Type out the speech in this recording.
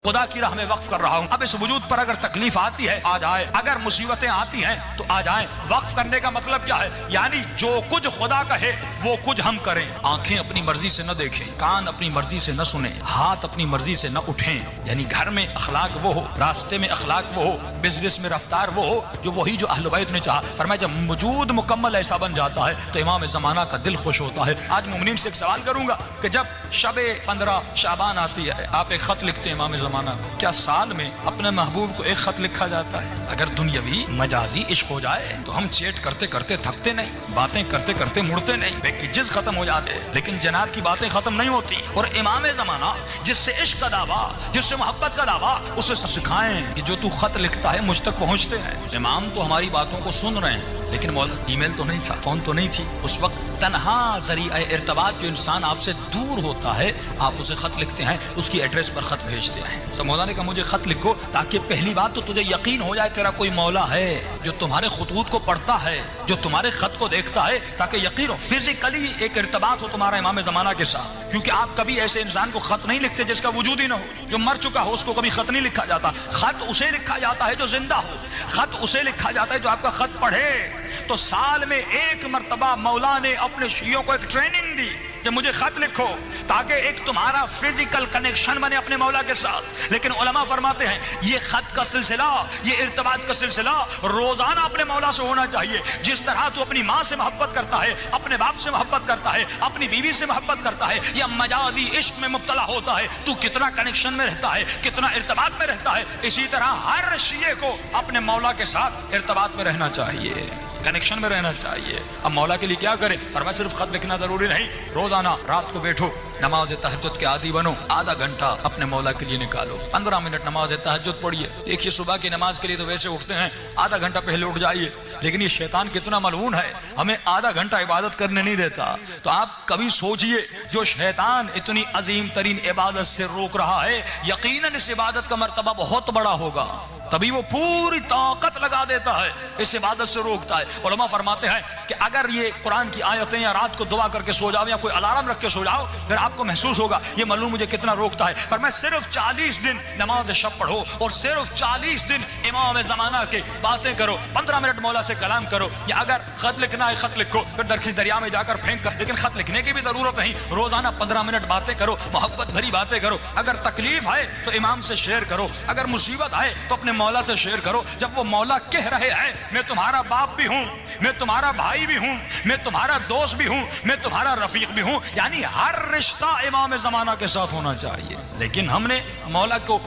خدا کی راہ میں وقف کر رہا ہوں. اب اس وجود پر اگر تکلیف آتی ہے آ جائے, اگر مصیبتیں آتی ہیں تو آ جائیں. وقف کرنے کا مطلب کیا ہے؟ یعنی جو کچھ خدا کہے وہ کچھ ہم کریں. آنکھیں اپنی مرضی سے نہ دیکھیں, کان اپنی مرضی سے نہ سنیں, ہاتھ اپنی مرضی سے نہ اٹھیں. یعنی گھر میں اخلاق وہ ہو, راستے میں اخلاق وہ ہو, بزنس میں رفتار وہ ہو جو وہی جو اہل بیت نے چاہا. فرمایا جب وجود مکمل ایسا بن جاتا ہے تو امام زمانہ کا دل خوش ہوتا ہے. آج مومنین سے ایک سوال کروں گا کہ جب شب 15 شعبان آتی ہے, آپ ایک خط لکھتے ہیں امام زمانہ کو, کیا سال میں اپنے محبوب کو ایک خط لکھا جاتا ہے؟ اگر دنیاوی مجازی عشق ہو جائے تو ہم چیٹ کرتے کرتے تھکتے نہیں, باتیں کرتے کرتے مڑتے نہیں, بیکجز ختم ہو جاتے, لیکن جناب کی باتیں ختم نہیں ہوتی. اور امام زمانہ جس سے عشق کا دعویٰ, جس سے محبت کا دعویٰ, اسے سکھائیں کہ جو تو خط لکھتا ہے مجھ تک پہنچتے ہیں. امام تو ہماری باتوں کو سن رہے ہیں لیکن ای میل تو نہیں تھا, فون تو نہیں تھی اس وقت. تنہا ذریعہ ارتباط جو انسان آپ سے دور ہوتا ہے, آپ اسے خط لکھتے ہیں, اس کی ایڈریس پر خط بھیجتے ہیں. تو مولا نے کہا مجھے خط لکھو تاکہ پہلی بات تو تجھے یقین ہو جائے تیرا کوئی مولا ہے جو تمہارے خطوط کو پڑھتا ہے, جو تمہارے خط کو دیکھتا ہے, تاکہ یقین ہو فزیکلی ایک ارتباط ہو تمہارا امام زمانہ کے ساتھ. کیونکہ آپ کبھی ایسے انسان کو خط نہیں لکھتے جس کا وجود ہی نہ ہو. جو مر چکا ہو اس کو کبھی خط نہیں لکھا جاتا. خط اسے لکھا جاتا ہے جو زندہ ہو, خط اسے لکھا جاتا ہے جو آپ کا خط پڑھے. تو سال میں ایک مرتبہ مولا نے اپنے شیعوں کو ایک ٹریننگ دی کہ مجھے خط لکھو تاکہ ایک تمہارا فزیکل کنیکشن بنے اپنے مولا کے ساتھ. لیکن علماء فرماتے ہیں یہ خط کا سلسلہ, یہ ارتباط کا سلسلہ روزانہ اپنے مولا سے ہونا چاہیے. جس طرح تو اپنی ماں سے محبت کرتا ہے, اپنے باپ سے محبت کرتا ہے, اپنی بیوی سے محبت کرتا ہے, یا مجازی عشق میں مبتلا ہوتا ہے, تو کتنا کنیکشن میں رہتا ہے, کتنا ارتباط میں رہتا ہے. اسی طرح ہر شیعہ کو اپنے مولا کے ساتھ ارتباط میں رہنا چاہیے, کنیکشن میں رہنا چاہیے. اب مولا کے لیے کیا کریں؟ فرمایا صرف خط لکھنا ضروری نہیں, روزانہ رات کو بیٹھو, نماز تہجد کے عادی بنو, آدھا گھنٹہ اپنے مولا کے لیے نکالو, 15 منٹ نماز تہجد پڑھیے. دیکھیے صبح کی نماز کے لیے تو ویسے اٹھتے ہیں, آدھا گھنٹہ پہلے اٹھ جائیے, لیکن یہ شیطان کتنا ملعون ہے, ہمیں آدھا گھنٹہ عبادت کرنے نہیں دیتا. تو آپ کبھی سوچئے جو شیطان اتنی عظیم ترین عبادت سے روک رہا ہے, یقیناً اس عبادت کا مرتبہ بہت بڑا ہوگا, تبھی وہ پوری طاقت لگا دیتا ہے, اس عبادت سے روکتا ہے. علماء فرماتے ہیں کہ اگر یہ قرآن کی آیتیں یا رات کو دعا کر کے سو جاؤ یا کوئی الارم رکھ کے سو جاؤ, پھر آپ کو محسوس ہوگا یہ معلوم مجھے کتنا روکتا ہے. فرمایا صرف 40 دن نماز شب پڑھو اور صرف 40 دن امام زمانہ کے باتیں کرو, 15 منٹ مولا سے کلام کرو. یا اگر خط لکھنا ہے خط لکھو, پھر درخی دریا میں جا کر پھینک کر, لیکن خط لکھنے کی بھی ضرورت نہیں, روزانہ 15 منٹ باتیں کرو, محبت بھری باتیں کرو. اگر تکلیف ہے تو امام سے شیئر کرو, اگر مصیبت ہے تو اپنے مولا سے شیئر کرو. جب وہ مولا کہہ رہے ہیں میں تمہارا باپ بھی ہوں, میں تمہارا بھائی بھی ہوں, میں تمہارا دوست بھی ہوں, میں تمہارا رفیق بھی ہوں, یعنی ہر رشتہ امام زمانہ کے ساتھ ہونا چاہیے. لیکن ہم نے مولا کو